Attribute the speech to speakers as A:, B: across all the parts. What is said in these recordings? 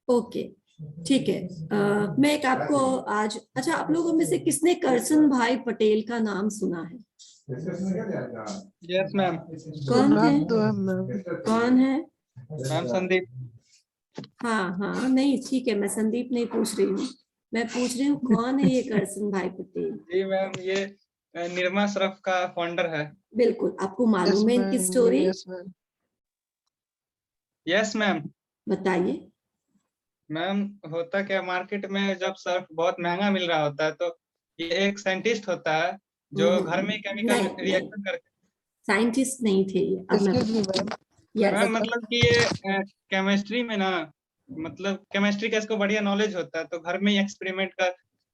A: Okay, ठीक है। मैं एक आपको आज, अच्छा, आप लोगों में से किसने करसन भाई पटेल का नाम सुना है?
B: Yes ma'am.
A: कौन
C: सुना
A: है?
C: तो है मैम।
A: कौन है?
B: मैम संदीप।
A: हाँ हाँ, नहीं ठीक है, मैं संदीप नहीं पूछ रही हूँ, मैं पूछ रही हूँ कौन है ये करसन भाई पटेल?
B: जी मैम, ये निरमा सरफ का फाउंडर है।
A: बिल्कुल, आपको
C: यस
A: मालूम है इनकी
C: ma'am,
A: story?
C: Yes ma'am.
B: Yes ma'am.
A: बताइए।
B: मैम होता क्या, मार्केट में जब सर्फ बहुत महंगा मिल रहा होता है तो ये एक साइंटिस्ट होता है जो घर में केमिकल
A: नहीं नहीं,
B: रिएक्शन करके।
A: साइंटिस्ट नहीं थे ये, अब मैं
C: एक्सक्यूज मी
A: बताती
C: मैम।
A: हूँ। यस,
B: मैम मतलब कि ये केमिस्ट्री में ना, मतलब केमिस्ट्री का इसको बढ़िया नॉलेज होता है तो घर में ही एक्सपेरिमेंट कर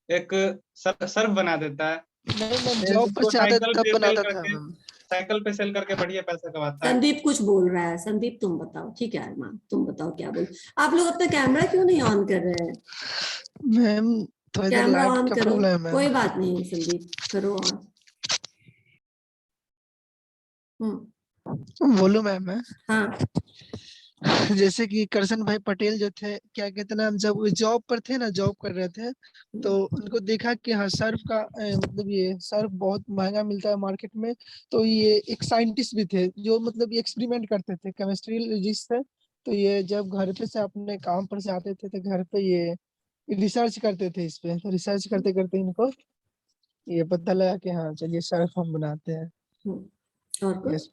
B: एक सर्फ बना देता है।
C: नहीं मैम,
B: फिर
C: जॉब पर
B: उसको
C: से आता
B: साइकिल
C: तब
B: पे सेल
C: बनाता था
B: करके,
C: मैम।
B: साइकिल पे सेल करके बढ़िया पैसा कमाता है।
A: संदीप कुछ बोल रहा है, संदीप तुम बताओ, ठीक है अरमान, तुम बताओ क्या बोल। आप लोग अपना कैमरा क्यों नहीं ऑन कर रहे हैं?
C: मैम थोड़ी देर
A: कैमरा
C: लाइट
A: ऑन
C: का
A: करो,
C: प्रॉब्लम है मैम।
A: कोई बात नहीं संदीप, करो ऑन।
C: बोलूं मैम मैं।
A: हाँ
C: जैसे कि करसन भाई पटेल जो थे, क्या कहते हैं ना, हम जब वो जॉब पर थे ना, जॉब कर रहे थे, तो उनको देखा कि हाँ सर्फ का मतलब ये सर्फ बहुत महंगा मिलता है मार्केट में। तो ये एक साइंटिस्ट भी थे जो मतलब ये एक्सपेरिमेंट करते थे, केमिस्ट्रियलिस्ट थे। तो ये जब घर पे से अपने काम पर से आते थे तो घर पे ये रिसर्च करते थे इस पे। तो रिसर्च करते करते इनको ये पता लगा कि हाँ चलिए सर्फ हम बनाते हैं।
A: और कुछ?
C: यस।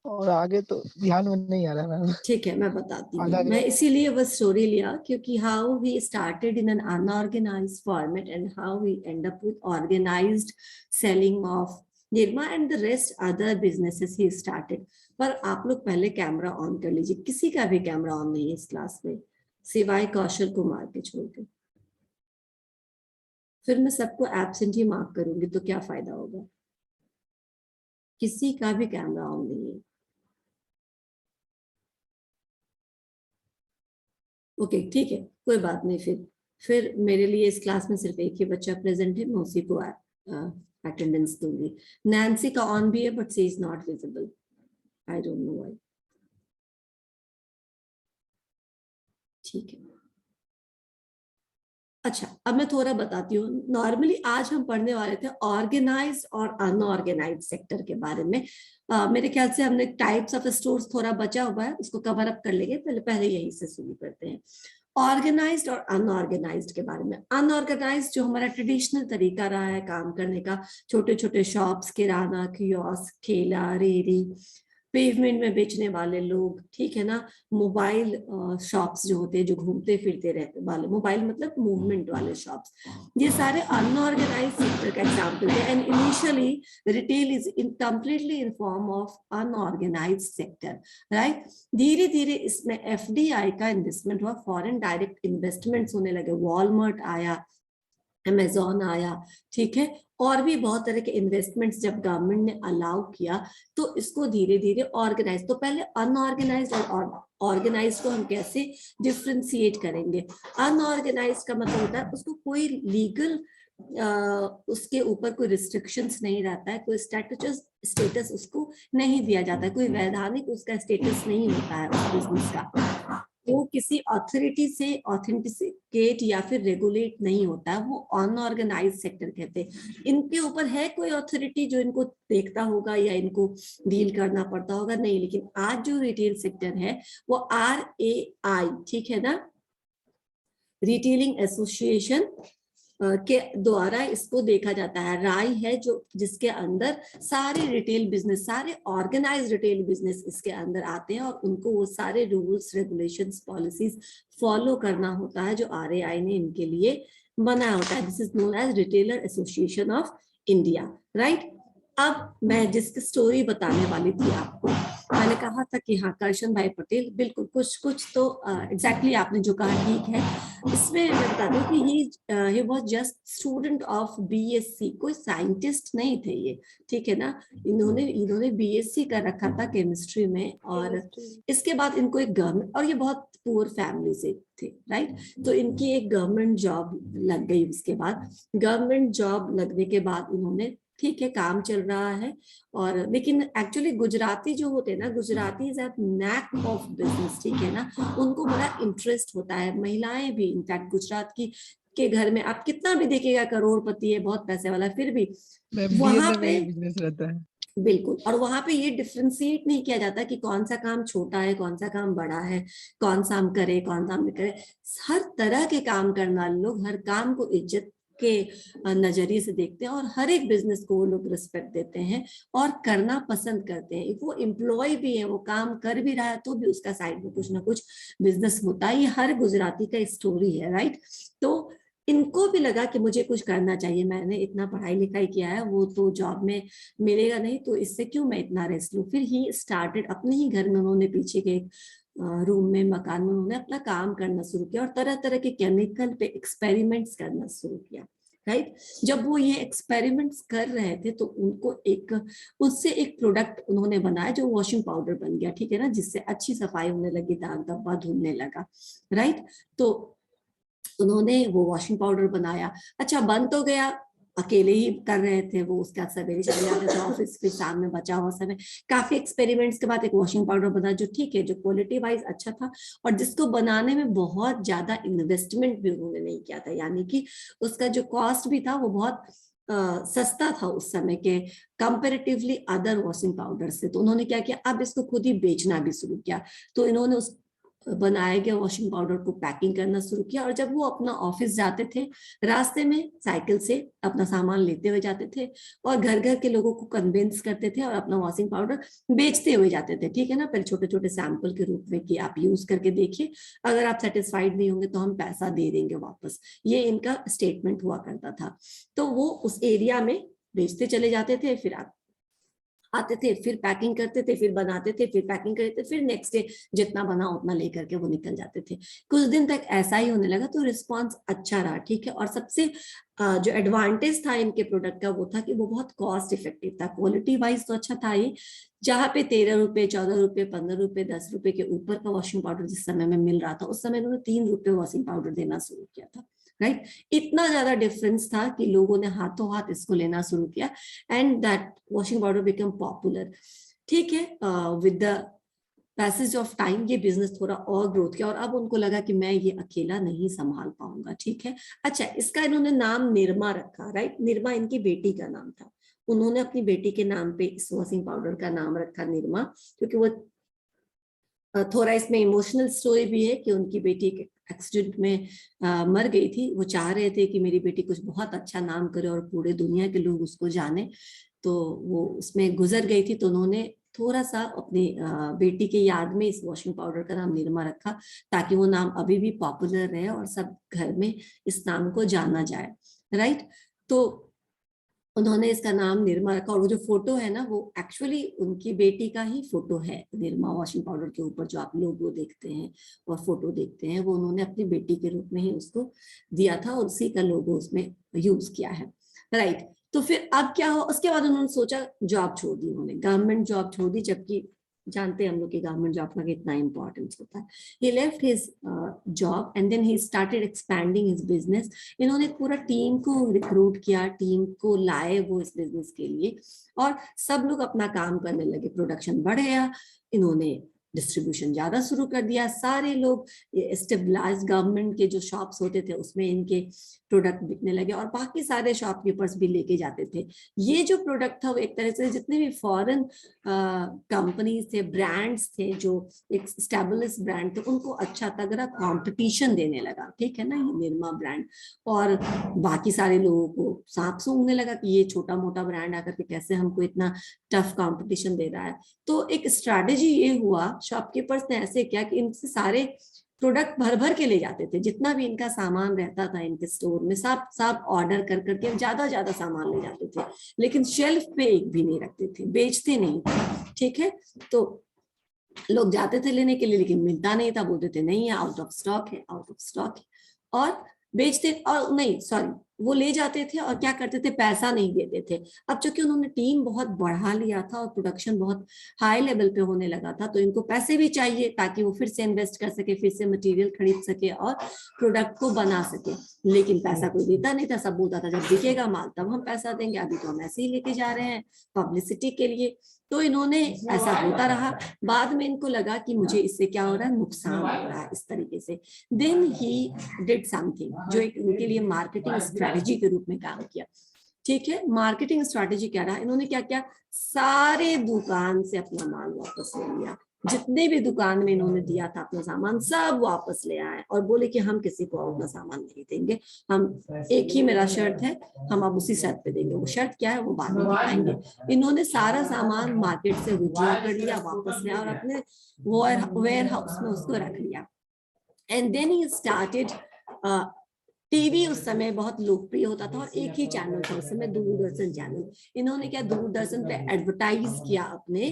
C: और आगे तो ध्यान में नहीं आ रहा मैम।
A: ठीक है, मैं बताती हूँ।
C: आधा
A: मैं
C: दिया।
A: इसीलिए वो स्टोरी लिया क्योंकि how he started in an unorganised format and how he end up with organised selling of Nirma and the rest other businesses he started. पर आप लोग पहले कैमरा ऑन कर लीजिए, किसी का भी कैमरा ऑन नहीं है इस क्लास में सिवाय कौशल कुमार के छोड़ के। फिर मैं सबको एब्सेंट ही मार्क करूंगी तो क्या फायदा होगा? किसी का भी कैमरा ऑन नहीं है। ओके ठीक है, कोई बात नहीं। फिर मेरे लिए इस क्लास में सिर्फ एक ही बच्चा प्रेजेंट है, मैं उसी को अटेंडेंस दूंगी। नैन्सी का ऑन भी है but she is not visible, I don't know why. ठीक है, अच्छा अब मैं थोड़ा बताती हूँ। नॉर्मली आज हम पढ़ने वाले थे ऑर्गेनाइज्ड और अनऑर्गेनाइज्ड सेक्टर के बारे में। मेरे ख्याल से हमने टाइप्स ऑफ स्टोर्स थोड़ा बचा हुआ है, उसको कवर अप कर लेंगे, पहले पहले यहीं से शुरू करते हैं। ऑर्गेनाइज्ड और अनऑर्गेनाइज्ड के बारे में। अनऑर्गेनाइज्ड जो हमारा ट्रेडिशनल तरीका रहा है काम करने का, छोटे छोटे शॉप्स, किराना, कियोस्क, ठेला, रेहड़ी, पेवमेंट में बेचने वाले लोग, ठीक है ना, मोबाइल शॉप्स जो होते हैं, जो घूमते फिरते रहते वाले, मोबाइल मतलब मूवमेंट वाले शॉप्स, ये सारे अनऑर्गेनाइज्ड सेक्टर का एग्जांपल है। And initially retail is in completely in form of unorganised sector, right. धीरे धीरे इसमें एफडीआई का इन्वेस्टमेंट हुआ, फॉरेन डायरेक्ट इन्वेस्टमेंट्स होने लगे, वॉलमार्ट आया, अमेजोन आया, ठीक है, और भी बहुत तरह के इन्वेस्टमेंट्स जब गवर्नमेंट ने अलाउ किया तो इसको धीरे धीरे ऑर्गेनाइज। तो पहले अनऑर्गेनाइज और ऑर्गेनाइज को हम कैसे डिफ्रेंशिएट करेंगे? अनऑर्गेनाइज का मतलब होता है उसको कोई लीगल उसके ऊपर कोई रिस्ट्रिक्शंस नहीं रहता है, कोई स्टेटस उसको नहीं दिया जाता है, कोई वैधानिक उसका स्टेटस नहीं होता है उस बिजनेस का, वो किसी अथॉरिटी से ऑथेंटिकेट या फिर रेगुलेट नहीं होता है, वो अनऑर्गेनाइज सेक्टर कहते हैं। इनके ऊपर है कोई अथॉरिटी जो इनको देखता होगा या इनको डील करना पड़ता होगा? नहीं। लेकिन आज जो रिटेल सेक्टर है वो RAI, ठीक है ना, रिटेलिंग एसोसिएशन के द्वारा इसको देखा जाता है। राय है जो जिसके अंदर सारे रिटेल बिजनेस, सारे ऑर्गेनाइज रिटेल बिजनेस इसके अंदर आते हैं और उनको वो सारे रूल्स, रेगुलेशंस, पॉलिसीज फॉलो करना होता है जो RAI ने इनके लिए बनाया होता है। This is known as retailer association of India, right. अब मैं जिसकी स्टोरी बताने वाली थी आपको, मैंने कहा था कि हाँ करशन भाई पटेल, बिल्कुल कुछ कुछ तो एग्जैक्टली आपने जो कहा ठीक है। इसमें मैं बता दूं कि he was just student of BSc, कोई साइंटिस्ट नहीं थे ये, ठीक है ना। इन्होंने BSc कर रखा था केमिस्ट्री में, और इसके बाद इनको एक गवर्नमेंट, और ये बहुत पुअर फैमिली से थे, राइट। तो इनकी एक गवर्नमेंट जॉब लग गई। उसके बाद गवर्नमेंट जॉब लगने के बाद इन्होंने ठीक है, काम चल रहा है। और लेकिन एक्चुअली गुजराती जो होते हैं ना, Gujarati have NAAC of business, ठीक है ना, उनको बड़ा इंटरेस्ट होता है। महिलाएं भी इनफैक्ट गुजरात की के घर में आप कितना भी देखिएगा, करोड़पति है, बहुत पैसे वाला है, फिर भी
C: मैम
A: वहां
C: डीएनए में
A: पे
C: ही बिजनेस रहता है।
A: बिल्कुल, और वहां पे ये डिफ्रेंशिएट नहीं किया जाता कि कौन सा काम छोटा है, कौन सा काम बड़ा है, कौन सा हम करे, कौन सा हम नहीं करे। हर तरह के काम करने वाले लोग हर काम को इज्जत के नजरिए से देखते हैं, और हर एक बिजनेस को वो लोग रिस्पेक्ट देते हैं और करना पसंद करते हैं। वो एम्प्लॉय भी है, वो काम कर भी रहा है तो भी उसका साइड में कुछ ना कुछ बिजनेस होता है। ये हर गुजराती का स्टोरी है, राइट। तो इनको भी लगा कि मुझे कुछ करना चाहिए, मैंने इतना पढ़ाई लिखाई किया है, वो तो जॉब में मिलेगा नहीं, तो इससे क्यों मैं इतना रेस्ट लूं। फिर ही स्टार्टेड, अपने ही घर में उन्होंने पीछे के रूम में, मकान में उन्होंने अपना काम करना शुरू किया और तरह तरह के केमिकल पे एक्सपेरिमेंट्स करना शुरू किया, राइट। जब वो ये एक्सपेरिमेंट्स कर रहे थे तो उनको उससे एक प्रोडक्ट उन्होंने बनाया जो वॉशिंग पाउडर बन गया, ठीक है ना, जिससे अच्छी सफाई होने लगी, दाग धब्बा धुलने लगा, राइट। तो उन्होंने वो वॉशिंग पाउडर बनाया। अच्छा, बन तो गया, अकेले ही कर रहे थे वो, उसका सवेरे चले जाते थे ऑफिस, फिर शाम में बचा हुआ समय, काफी एक्सपेरिमेंट्स के बाद एक वॉशिंग पाउडर बना जो ठीक है, जो क्वालिटी वाइज अच्छा था, और जिसको बनाने में बहुत ज्यादा इन्वेस्टमेंट भी उन्होंने नहीं किया था, यानी कि उसका जो कॉस्ट भी था वो बहुत सस्ता था उस समय के कंपेरेटिवली अदर वॉशिंग पाउडर से। तो उन्होंने क्या किया, अब इसको खुद ही बेचना भी शुरू किया। तो इन्होंने उस बनाए गए वॉशिंग पाउडर को पैकिंग करना शुरू किया, और जब वो अपना ऑफिस जाते थे, रास्ते में साइकिल से अपना सामान लेते हुए जाते थे और घर घर के लोगों को कन्विंस करते थे और अपना वॉशिंग पाउडर बेचते हुए जाते थे, ठीक है ना। पहले छोटे छोटे सैंपल के रूप में कि आप यूज करके देखिए, अगर आप सेटिस्फाइड नहीं होंगे तो हम पैसा दे देंगे वापस, ये इनका स्टेटमेंट हुआ करता था। तो वो उस एरिया में बेचते चले जाते थे, फिर आप आते थे, फिर पैकिंग करते थे, फिर बनाते थे, फिर पैकिंग करते थे, फिर नेक्स्ट डे जितना बना उतना लेकर के वो निकल जाते थे। कुछ दिन तक ऐसा ही होने लगा, तो रिस्पांस अच्छा रहा, ठीक है। और सबसे जो एडवांटेज था इनके प्रोडक्ट का वो था कि वो बहुत कॉस्ट इफेक्टिव था, क्वालिटी वाइज तो अच्छा था ही। जहाँ पे 13 रुपए, 14 रुपए, 15 रुपए, 10 रुपए के ऊपर का वॉशिंग पाउडर जिस समय में मिल रहा था, उस समय उन्होंने 3 रुपए वॉशिंग पाउडर देना शुरू किया था, राइट। इतना ज्यादा डिफरेंस था कि लोगों ने हाथों हाथ इसको लेना शुरू किया, and that washing powder become popular, ठीक है। With the passage of time ये बिजनेस थोड़ा और ग्रोथ किया, और अब उनको लगा कि मैं ये अकेला नहीं संभाल पाऊंगा, ठीक है। अच्छा, इसका इन्होंने नाम निरमा रखा, राइट। निरमा इनकी बेटी का नाम था, उन्होंने अपनी बेटी के नाम पे इस वॉशिंग पाउडर का नाम रखा निरमा, क्योंकि वो थोड़ा इसमें इमोशनल स्टोरी भी है कि उनकी बेटी एक एक्सीडेंट में मर गई थी। वो चाह रहे थे कि मेरी बेटी कुछ बहुत अच्छा नाम करे और पूरे दुनिया के लोग उसको जाने, तो वो उसमें गुजर गई थी। तो उन्होंने थोड़ा सा अपनी बेटी के याद में इस वॉशिंग पाउडर का नाम निरमा रखा, ताकि वो नाम अभी भी पॉपुलर रहे और सब घर में इस नाम को जाना जाए, राइट। तो उन्होंने इसका नाम निरमा रखा, और वो जो फोटो है ना, वो एक्चुअली उनकी बेटी का ही फोटो है निरमा वॉशिंग पाउडर के ऊपर, जो आप लोगो देखते हैं और फोटो देखते हैं, वो उन्होंने अपनी बेटी के रूप में ही उसको दिया था और उसी का लोगो उसमें यूज किया है, राइट। तो फिर अब क्या हो, उसके बाद उन्होंने सोचा, जॉब छोड़ दी उन्होंने, गवर्नमेंट जॉब छोड़ दी, जबकि जानते हैं हम लोग कि गवर्नमेंट जॉब का कितना इंपॉर्टेंस होता है। He left his job and then he started expanding his business. इन्होंने पूरा टीम को रिक्रूट किया, टीम को लाए वो इस बिजनेस के लिए, और सब लोग अपना काम करने लगे, प्रोडक्शन बढ़ गया, इन्होंने डिस्ट्रीब्यूशन ज्यादा शुरू कर दिया, सारे लोग स्टेबलाइज गवर्नमेंट के जो शॉप्स होते थे उसमें इनके प्रोडक्ट बिकने लगे, और बाकी सारे शॉपकीपर्स भी लेके जाते थे। ये जो प्रोडक्ट था वो एक तरह से जितने भी फॉरेन कंपनीज थे, ब्रांड्स थे, जो एक स्टैब्लिश ब्रांड थे, उनको अच्छा तगड़ा कंपटीशन देने लगा, ठीक है ना, ये निरमा ब्रांड। और बाकी सारे लोगों को सांप सूंघने लगा कि ये छोटा मोटा ब्रांड आकर के कैसे हमको इतना टफ कंपटीशन दे रहा है। तो एक स्ट्रैटेजी ये हुआ, शॉपकीपर्स ने ऐसे किया कि इनसे सारे प्रोडक्ट भर भर के ले जाते थे, जितना भी इनका सामान रहता था इनके स्टोर में, सब सब ऑर्डर कर करके ज्यादा ज्यादा सामान ले जाते थे, लेकिन शेल्फ पे एक भी नहीं रखते थे, बेचते नहीं थे, ठीक है। तो लोग जाते थे लेने के लिए, लेकिन मिलता नहीं था, बोलते थे नहीं है, आउट ऑफ स्टॉक है, आउट ऑफ स्टॉक है, और बेचते, और नहीं सॉरी, वो ले जाते थे और क्या करते थे, पैसा नहीं देते थे। अब चूंकि उन्होंने टीम बहुत बढ़ा लिया था और प्रोडक्शन बहुत हाई लेवल पे होने लगा था, तो इनको पैसे भी चाहिए ताकि वो फिर से इन्वेस्ट कर सके, फिर से मटेरियल खरीद सके और प्रोडक्ट को बना सके। लेकिन पैसा कोई देता नहीं था, सब बोलता था जब बिकेगा माल तब हम पैसा देंगे, अभी तो हम ऐसे ही लेके जा रहे हैं पब्लिसिटी के लिए। तो इन्होंने, ऐसा होता रहा। बाद में इनको लगा कि मुझे इससे क्या हो रहा है, नुकसान हो रहा है इस तरीके से। देन ही डिड समथिंग जो एक उनके लिए मार्केटिंग स्ट्रेटजी के रूप में काम किया। ठीक है, मार्केटिंग स्ट्रेटजी क्या रहा, इन्होंने क्या किया, सारे दुकान से अपना माल वापस ले लिया। जितने भी दुकान में इन्होंने दिया था अपना सामान सब वापस ले आए और बोले कि हम किसी को अपना सामान नहीं देंगे, हम एक ही मेरा शर्ट है, हम अब उसी शर्ट पे देंगे। वो शर्ट क्या है वो बाद में दिखाएंगे। इन्होंने सारा सामान मार्केट से विड्रॉ कर लिया, वापस लिया और अपने वेयर हाउस में उसको रख लिया। And then he started, TV उस समय बहुत लोकप्रिय होता था और एक ही चैनल था उस समय, दूरदर्शन चैनल। इन्होंने क्या, दूरदर्शन पे एडवर्टाइज किया अपने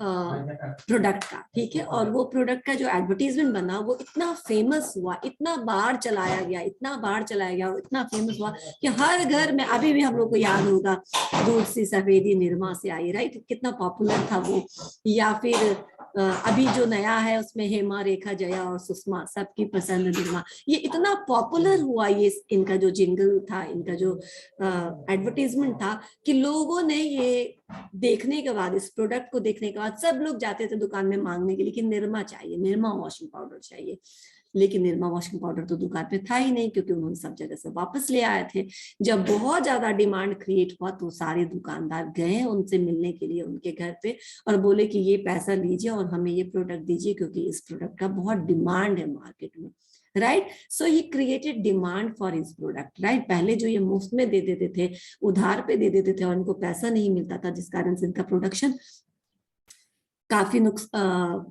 A: प्रोडक्ट का। ठीक है, और वो प्रोडक्ट का जो एडवर्टीजमेंट बना वो इतना फेमस हुआ, इतना बार चलाया गया, इतना बार चलाया गया और इतना फेमस हुआ कि हर घर में, अभी भी हम लोग को याद होगा, दूध सी सफेदी निरमा से आई, राइट, कितना पॉपुलर था वो। या फिर अभी जो नया है उसमें हेमा, रेखा, जया और सुषमा, सबकी पसंद निरमा, ये इतना पॉपुलर हुआ ये इनका जो जिंगल था, इनका जो एडवर्टीजमेंट था, कि लोगों ने ये देखने के बाद, इस प्रोडक्ट को देखने के बाद सब लोग जाते थे दुकान में मांगने के लिए कि निरमा चाहिए, निरमा वॉशिंग पाउडर चाहिए। लेकिन निरमा वॉशिंग पाउडर तो दुकान पे था ही नहीं, क्योंकि उन्होंने सब जगह से वापस ले आए थे। जब बहुत ज्यादा डिमांड क्रिएट हुआ तो सारे दुकानदार गए उनसे मिलने के लिए उनके घर पे और बोले कि ये पैसा लीजिए और हमें ये प्रोडक्ट दीजिए, क्योंकि इस प्रोडक्ट का बहुत डिमांड है मार्केट में, right. So he created demand for his product, right. पहले जो ये मुफ्त में दे देते थे, उधार पे दे देते थे और इनको पैसा नहीं मिलता था, जिस कारण से इनका प्रोडक्शन काफी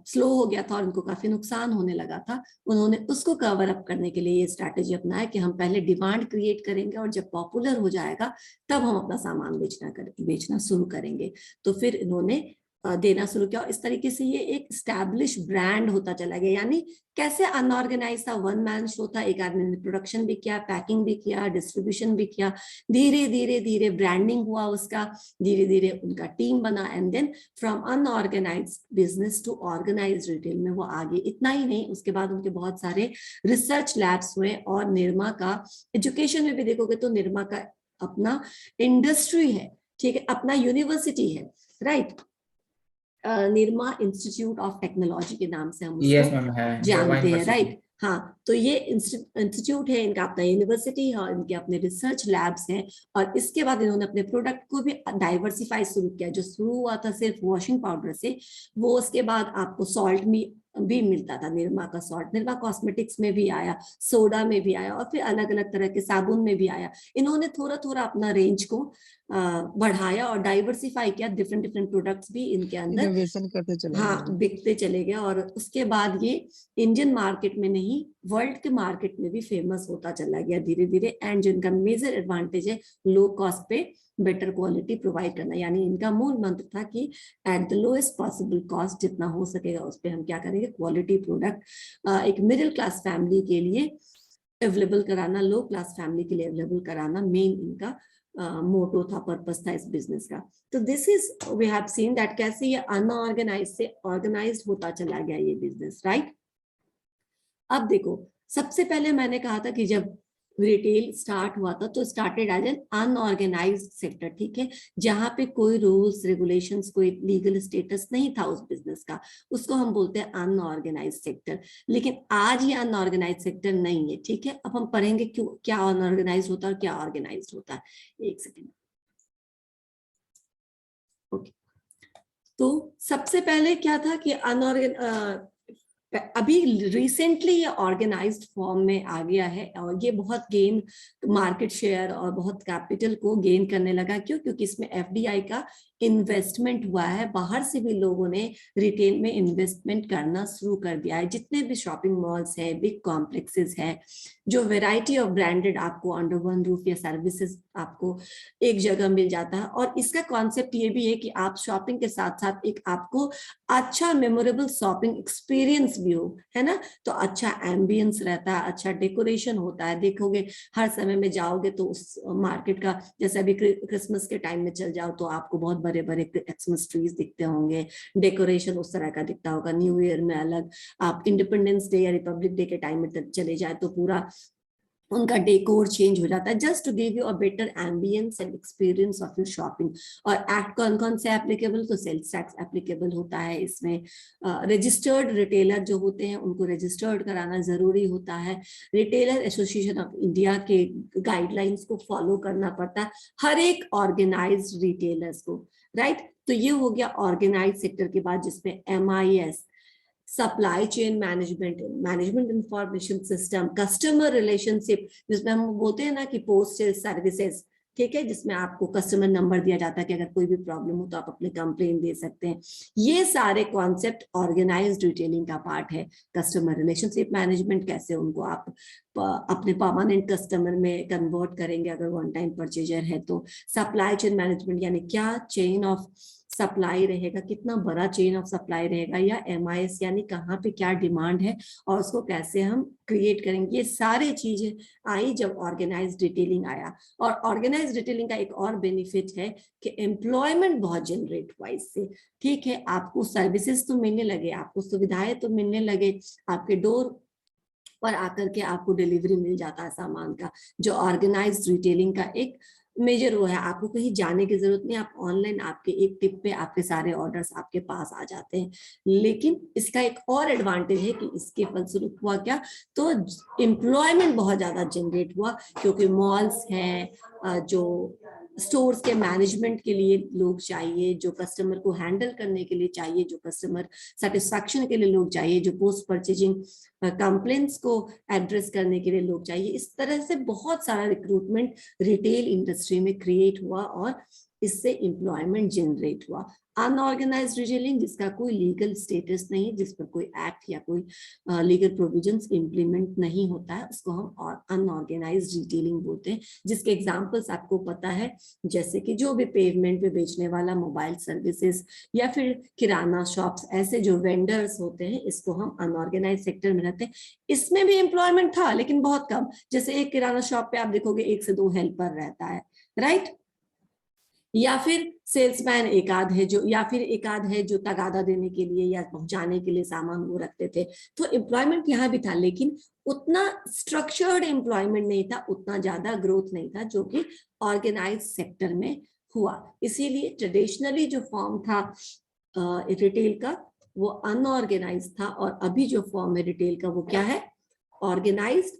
A: स्लो हो गया था और इनको काफी नुकसान होने लगा था। उन्होंने उसको कवर अप करने के लिए ये स्ट्रैटेजी अपनाया कि हम पहले डिमांड क्रिएट करेंगे और जब पॉपुलर हो जाएगा तब हम अपना सामान बेचना शुरू करेंगे। तो फिर इन्होंने देना शुरू किया और इस तरीके से ये एक स्टैब्लिश ब्रांड होता चला गया। यानी कैसे अनऑर्गेनाइज था, वन मैन शो था, एक आदमी ने प्रोडक्शन भी किया, पैकिंग भी किया, डिस्ट्रीब्यूशन भी किया, धीरे धीरे धीरे ब्रांडिंग हुआ उसका, धीरे धीरे उनका टीम बना and then from unorganise business to organise retail में वो आगे। इतना ही नहीं, उसके बाद उनके बहुत सारे रिसर्च लैब्स हुए और निरमा का एजुकेशन में भी देखोगे तो निरमा का अपना इंडस्ट्री है, ठीक है, अपना यूनिवर्सिटी है, right. Nirma institute of technology के नाम से हम उसको जानते हैं, राइट। हाँ, तो ये इंस्टीट्यूट है, इनका अपना यूनिवर्सिटी है और इनके अपने रिसर्च लैब्स हैं। और इसके बाद इन्होंने अपने प्रोडक्ट को भी डाइवर्सिफाई शुरू किया। जो शुरू हुआ था सिर्फ वॉशिंग पाउडर से, वो उसके बाद आपको सॉल्ट भी मिलता था, निरमा का सॉल्ट, निरमा कॉस्मेटिक्स में भी आया, सोडा में भी आया और फिर अलग अलग तरह के साबुन में भी आया। इन्होंने थोड़ा थोड़ा अपना रेंज को बढ़ाया और डाइवर्सिफाई किया, डिफरेंट डिफरेंट प्रोडक्ट्स भी इनके अंदर
C: इनोवेशन करते चले,
A: हाँ, बिकते चले गए। और उसके बाद ये इंडियन मार्केट में नहीं, वर्ल्ड के मार्केट में भी फेमस होता चला गया धीरे धीरे। एंड जिनका मेजर एडवांटेज है लो कॉस्ट पे बेटर क्वालिटी प्रोवाइड करना। यानी इनका मूल मंत्र था कि at the lowest possible cost, जितना हो सकेगा उस पर हम क्या करेंगे, क्वालिटी प्रोडक्ट एक मिडिल क्लास फैमिली के लिए अवेलेबल कराना, लो क्लास फैमिली के लिए अवेलेबल कराना मेन इनका मोटो था, पर्पस था इस बिजनेस का। तो this is we have seen that कैसे ये अनऑर्गेनाइज से ऑर्गेनाइज होता चला गया ये बिजनेस, राइट। अब देखो, सबसे पहले मैंने कहा था कि जब रिटेल स्टार्ट हुआ था तो started as an unorganised sector, ठीक है, जहां पे कोई रूल्स रेगुलेशंस, कोई लीगल स्टेटस नहीं था उस बिजनेस का, उसको हम बोलते हैं अनऑर्गेनाइज्ड सेक्टर। लेकिन आज ये अनऑर्गेनाइज्ड सेक्टर नहीं है, ठीक है। अब हम पढ़ेंगे क्यों, क्या अनऑर्गेनाइज्ड होता है और क्या ऑर्गेनाइज्ड होता है। एक सेकेंड, ओके। तो सबसे पहले क्या था कि अभी रिसेंटली ये ऑर्गेनाइज्ड फॉर्म में आ गया है और ये बहुत गेन मार्केट शेयर और बहुत कैपिटल को गेन करने लगा। क्यों? क्योंकि इसमें एफडीआई का इन्वेस्टमेंट हुआ है, बाहर से भी लोगों ने रिटेल में इन्वेस्टमेंट करना शुरू कर दिया है। जितने भी शॉपिंग मॉल्स है, बिग कॉम्प्लेक्सेस है, जो वैरायटी ऑफ ब्रांडेड आपको अंडर वन रूफ या सर्विसेज आपको एक जगह मिल जाता है। और इसका कॉन्सेप्ट ये भी है कि आप शॉपिंग के साथ साथ एक आपको अच्छा मेमोरेबल शॉपिंग एक्सपीरियंस भी हो, है ना। तो अच्छा एम्बियंस रहता है, अच्छा डेकोरेशन होता है। देखोगे हर समय में जाओगे तो उस मार्केट का, जैसे अभी क्रिसमस के टाइम में चल जाओ तो आपको बहुत बड़े बड़े क्रिसमस ट्रीज दिखते होंगे, डेकोरेशन उस तरह का दिखता होगा। न्यू ईयर में अलग, आप इंडिपेंडेंस डे या रिपब्लिक डे के टाइम में चले जाए तो पूरा उनका डेकोर चेंज हो जाता है, just to give you a better ambience and experience of your shopping. और एक्ट कौन कौन से एप्लीकेबल, तो सेल्स टैक्स एप्लीकेबल होता है इसमें। रजिस्टर्ड रिटेलर जो होते हैं उनको रजिस्टर्ड कराना जरूरी होता है। रिटेलर एसोसिएशन ऑफ इंडिया के गाइडलाइंस को फॉलो करना पड़ता है हर एक ऑर्गेनाइज्ड रिटेलर्स को, राइट। तो ये हो गया ऑर्गेनाइज सेक्टर के बाद, जिसमें MIS, supply chain management, management information system, customer relationship, जिसमें हम बोलते हैं ना कि पोस्ट सेल सर्विसेज, ठीक है, जिसमें आपको कस्टमर नंबर दिया जाता है कि अगर कोई भी प्रॉब्लम हो तो आप अपने कंप्लेन दे सकते हैं। ये सारे कॉन्सेप्ट ऑर्गेनाइज्ड रिटेलिंग का पार्ट है। कस्टमर रिलेशनशिप मैनेजमेंट, कैसे उनको आप अपने परमानेंट कस्टमर में कन्वर्ट करेंगे अगर वन टाइम परचेजर है तो। सप्लाई चेन मैनेजमेंट, यानी क्या चेन ऑफ सप्लाई रहेगा, कितना बड़ा चेन ऑफ सप्लाई रहेगा, या MIS यानी कहाँ पे क्या डिमांड है और उसको कैसे हम क्रिएट करेंगे। ये सारी चीजें आई जब ऑर्गेनाइज्ड डिटेलिंग आया। और ऑर्गेनाइज्ड डिटेलिंग का एक और बेनिफिट है कि एम्प्लॉयमेंट बहुत जनरेट हुआ इससे, ठीक है। आपको सर्विसेज तो मिलने लगे, आपको सुविधाएं तो मिलने लगे, आपके डोर पर आकर के आपको डिलीवरी मिल जाता है सामान का, जो ऑर्गेनाइज्ड रिटेलिंग का एक मेजर वो है। आपको कहीं जाने की जरूरत नहीं, आप ऑनलाइन आपके एक टिप पे आपके सारे ऑर्डर्स आपके पास आ जाते हैं। लेकिन इसका एक और एडवांटेज है कि इसके फलस्वरूप हुआ क्या, तो एम्प्लॉयमेंट बहुत ज्यादा जनरेट हुआ, क्योंकि मॉल्स हैं, जो स्टोर्स के मैनेजमेंट के लिए लोग चाहिए, जो कस्टमर को हैंडल करने के लिए चाहिए, जो कस्टमर सेटिस्फैक्शन के लिए लोग चाहिए, जो पोस्ट परचेजिंग कंप्लेंट्स को एड्रेस करने के लिए लोग चाहिए। इस तरह से बहुत सारा रिक्रूटमेंट रिटेल इंडस्ट्री में क्रिएट हुआ और इससे एम्प्लॉयमेंट जनरेट हुआ। अनऑर्गेनाइज्ड रिटेलिंग, जिसका कोई लीगल स्टेटस नहीं, जिस पर कोई एक्ट या कोई लीगल प्रोविजंस इंप्लीमेंट नहीं होता है, उसको हम अनऑर्गेनाइज्ड रिटेलिंग बोलते हैं। जिसके एग्जांपल्स आपको पता है, जैसे कि जो भी पेवमेंट पे बेचने वाला मोबाइल सर्विसेज या फिर किराना शॉप्स, ऐसे जो वेंडर्स होते हैं, इसको हम अनऑर्गेनाइज सेक्टर में रहते हैं। इसमें भी एम्प्लॉयमेंट था लेकिन बहुत कम। जैसे एक किराना शॉप पे आप देखोगे 1 से 2 हेल्पर रहता है, राइट। या फिर सेल्समैन एक आध है जो, या फिर एक आध है जो तगादा देने के लिए या पहुंचाने के लिए सामान वो रखते थे। तो एम्प्लॉयमेंट यहाँ भी था, लेकिन उतना स्ट्रक्चर्ड एम्प्लॉयमेंट नहीं था, उतना ज्यादा ग्रोथ नहीं था जो कि ऑर्गेनाइज सेक्टर में हुआ। इसीलिए ट्रेडिशनली जो फॉर्म था रिटेल का वो अनऑर्गेनाइज था, और अभी जो फॉर्म है रिटेल का वो क्या है, ऑर्गेनाइज्ड।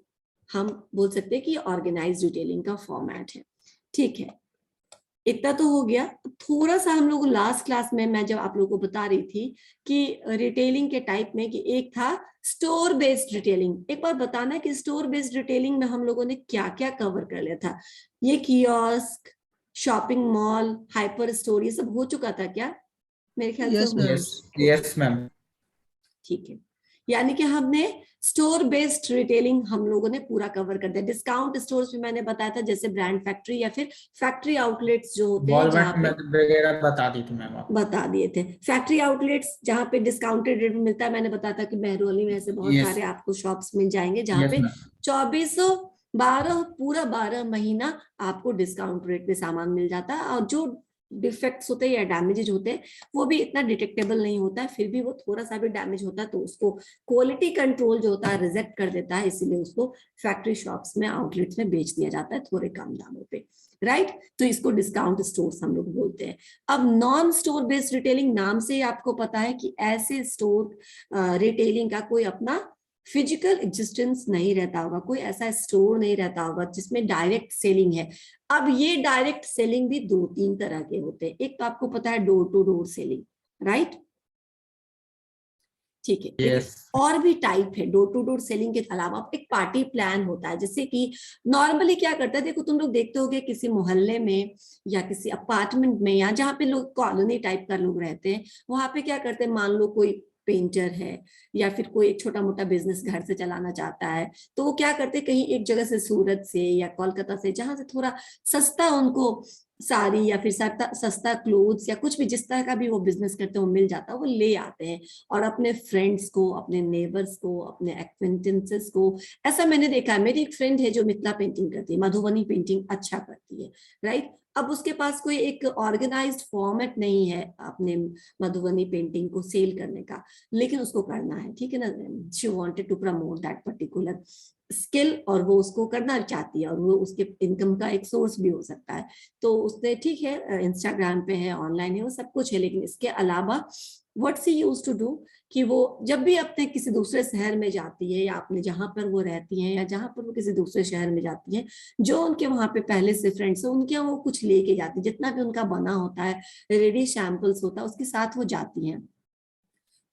A: हम बोल सकते हैं कि ऑर्गेनाइज रिटेलिंग का फॉर्मेट है, ठीक है। इतना तो हो गया। थोड़ा सा हम लोग लास्ट क्लास में मैं जब आप लोगों को बता रही थी कि रिटेलिंग के टाइप में, कि एक था स्टोर बेस्ड रिटेलिंग। एक बार बताना कि स्टोर बेस्ड रिटेलिंग में हम लोगों ने क्या क्या कवर कर लिया था। ये kiosk, shopping mall, hyper store, ये सब हो चुका था क्या? मेरे ख्याल से
C: यस
A: हो।
C: मैम।
D: Yes yes ma'am.
A: ठीक है, यानी कि हमने स्टोर बेस्ड रिटेलिंग हम लोगों ने पूरा कवर कर दिया। डिस्काउंट स्टोर्स में मैंने बताया था, जैसे ब्रांड फैक्ट्री या फिर फैक्ट्री आउटलेट्स जो होते हैं, जहाँ
D: वॉलमार्ट
A: पे
D: वगैरह बता दी थी मैम आप।
A: बता दिए थे। फैक्ट्री आउटलेट्स जहाँ पे डिस्काउंटेड रेट में मिलता है, मैंने बताया था कि महरौली में ऐसे बहुत
D: यस
A: सारे आपको शॉप्स मिल जाएंगे जहाँ
D: यस
A: पे
D: मैम।
A: 2412 पूरा 12 महीना आपको डिस्काउंट रेट पे सामान मिल जाता है। और जो डिफेक्ट्स होते हैं या डैमेजेज होते हैं वो भी इतना डिटेक्टेबल नहीं होता है, फिर भी वो थोड़ा सा भी डैमेज होता है तो उसको क्वालिटी कंट्रोल जो होता है रिजेक्ट कर देता है, इसीलिए उसको फैक्ट्री शॉप्स में, आउटलेट्स में बेच दिया जाता है थोड़े कम दामों पे, राइट। तो इसको डिस्काउंट स्टोर्स हम लोग बोलते हैं। अब नॉन स्टोर बेस्ड रिटेलिंग, नाम से ही आपको पता है कि ऐसे स्टोर रिटेलिंग का कोई अपना फिजिकल एग्जिस्टेंस नहीं रहता होगा, कोई ऐसा स्टोर नहीं रहता होगा जिसमें डायरेक्ट सेलिंग है। अब ये डायरेक्ट सेलिंग भी 2-3 तरह के होते हैं। एक तो आपको पता है door to door selling, right. ठीक है, लेकिन
D: Yes.
A: और भी टाइप है डोर टू डोर सेलिंग के अलावा एक पार्टी प्लान होता है, जैसे कि नॉर्मली क्या करता है, देखो तुम लोग देखते होगे किसी मोहल्ले में या किसी अपार्टमेंट में या जहाँ पे लोग कॉलोनी टाइप का लोग रहते हैं, वहां पे क्या करते हैं, मान लो कोई पेंटर है या फिर कोई एक छोटा मोटा बिजनेस घर से चलाना चाहता है, तो वो क्या करते हैं, कहीं एक जगह से सूरत से या कोलकाता से जहां से थोड़ा सस्ता उनको साड़ी या फिर सस्ता सस्ता क्लोथ्स या कुछ भी जिस तरह का भी वो बिजनेस करते हैं वो मिल जाता है, वो ले आते हैं और अपने फ्रेंड्स को, अपने नेबर्स को, अपने एक्वेंटेंसेस को, ऐसा मैंने देखा है। मेरी एक फ्रेंड है जो मिथिला पेंटिंग करती है, मधुबनी पेंटिंग अच्छा करती है, राइट। अब उसके पास कोई एक ऑर्गेनाइज्ड फॉर्मेट नहीं है अपने मधुबनी पेंटिंग को सेल करने का, लेकिन उसको करना है, ठीक है ना। She wanted to promote that particular skill और वो उसको करना चाहती है और वो उसके इनकम का एक सोर्स भी हो सकता है। तो उसने ठीक है इंस्टाग्राम पे है, ऑनलाइन है, वो सब कुछ है, लेकिन इसके अलावा what she use to do कि वो जब भी अपने किसी दूसरे शहर में जाती है या अपने जहां पर वो रहती हैं या जहां पर वो किसी दूसरे शहर में जाती हैं, जो उनके वहां पे पहले से फ्रेंड्स है उनके वो कुछ लेके जाती है, जितना भी उनका बना होता है, रेडी सैंपल्स होता है, उसके साथ वो जाती हैं।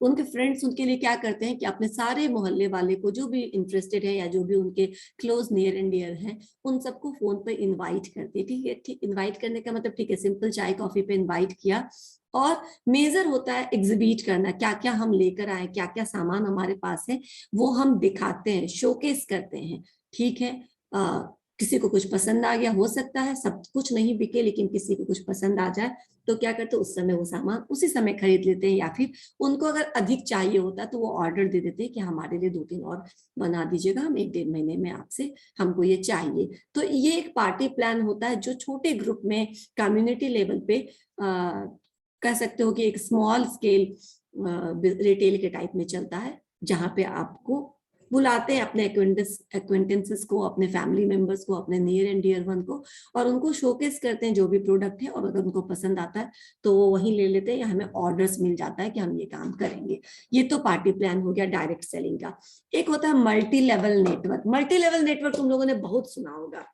A: उनके फ्रेंड्स उनके लिए क्या करते हैं कि अपने सारे मोहल्ले वाले को जो भी इंटरेस्टेड है या जो भी उनके क्लोज नियर एंड डियर हैं, उन सबको फोन पर इनवाइट करते हैं, ठीक है। ठीक, इनवाइट करने का मतलब ठीक है, सिंपल चाय कॉफी पे इनवाइट किया, और मेजर होता है एग्जिबिट करना, क्या क्या हम लेकर आए, क्या क्या सामान हमारे पास है, वो हम दिखाते हैं, शोकेस करते हैं, ठीक है। किसी को कुछ पसंद आ गया, हो सकता है सब कुछ नहीं बिके लेकिन किसी को कुछ पसंद आ जाए, तो क्या करते हैं उस समय वो सामान उसी समय खरीद लेते हैं, या फिर उनको अगर अधिक चाहिए होता है तो वो ऑर्डर दे देते हैं कि हमारे लिए 2-3 और बना दीजिएगा, हम 1-1.5 महीने में आपसे हमको ये चाहिए। तो ये एक पार्टी प्लान होता है जो छोटे ग्रुप में कम्युनिटी लेवल पे कह सकते हो कि एक स्मॉल स्केल रिटेल के टाइप में चलता है, जहां पे आपको बुलाते हैं अपने एक्वेंटेंसेस को, अपने फैमिली मेंबर्स को, अपने नियर एंड डियर वन को, और उनको शोकेस करते हैं जो भी प्रोडक्ट है, और अगर उनको पसंद आता है तो वो वहीं ले लेते हैं या हमें ऑर्डर्स मिल जाता है कि हम ये काम करेंगे। ये तो पार्टी प्लान हो गया डायरेक्ट सेलिंग का। एक होता है multi level network. Multi level network तुम लोगों ने बहुत सुना होगा,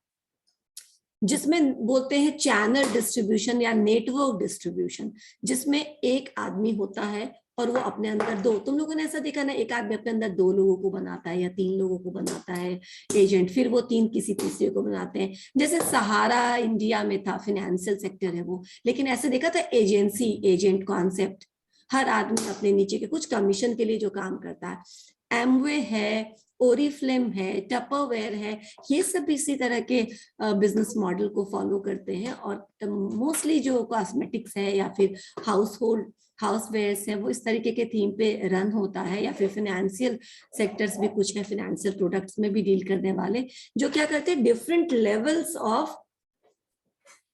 A: जिसमें बोलते हैं चैनल डिस्ट्रीब्यूशन या नेटवर्क डिस्ट्रीब्यूशन, जिसमें एक आदमी होता है और वो अपने अंदर दो, तुम लोगों ने ऐसा देखा ना, एक आदमी अपने अंदर 2 लोगों को बनाता है या 3 लोगों को बनाता है एजेंट, फिर वो 3 किसी तीसरे को बनाते हैं। जैसे सहारा इंडिया में था, फाइनेंशियल सेक्टर है वो, लेकिन ऐसे देखा था एजेंसी एजेंट कॉन्सेप्ट, हर आदमी अपने नीचे के कुछ कमीशन के लिए जो काम करता है। एमवे है, ओरिफ्लेम है, टपरवेयर है, ये सब इसी तरह के बिजनेस मॉडल को फॉलो करते हैं, और मोस्टली जो कॉस्मेटिक्स है या फिर हाउसहोल्ड हाउसवेयर्स है वो इस तरीके के थीम पे रन होता है, या फिर फाइनेंशियल सेक्टर्स भी कुछ है, फाइनेंशियल प्रोडक्ट्स में भी डील करने वाले, जो क्या करते हैं डिफरेंट लेवल्स ऑफ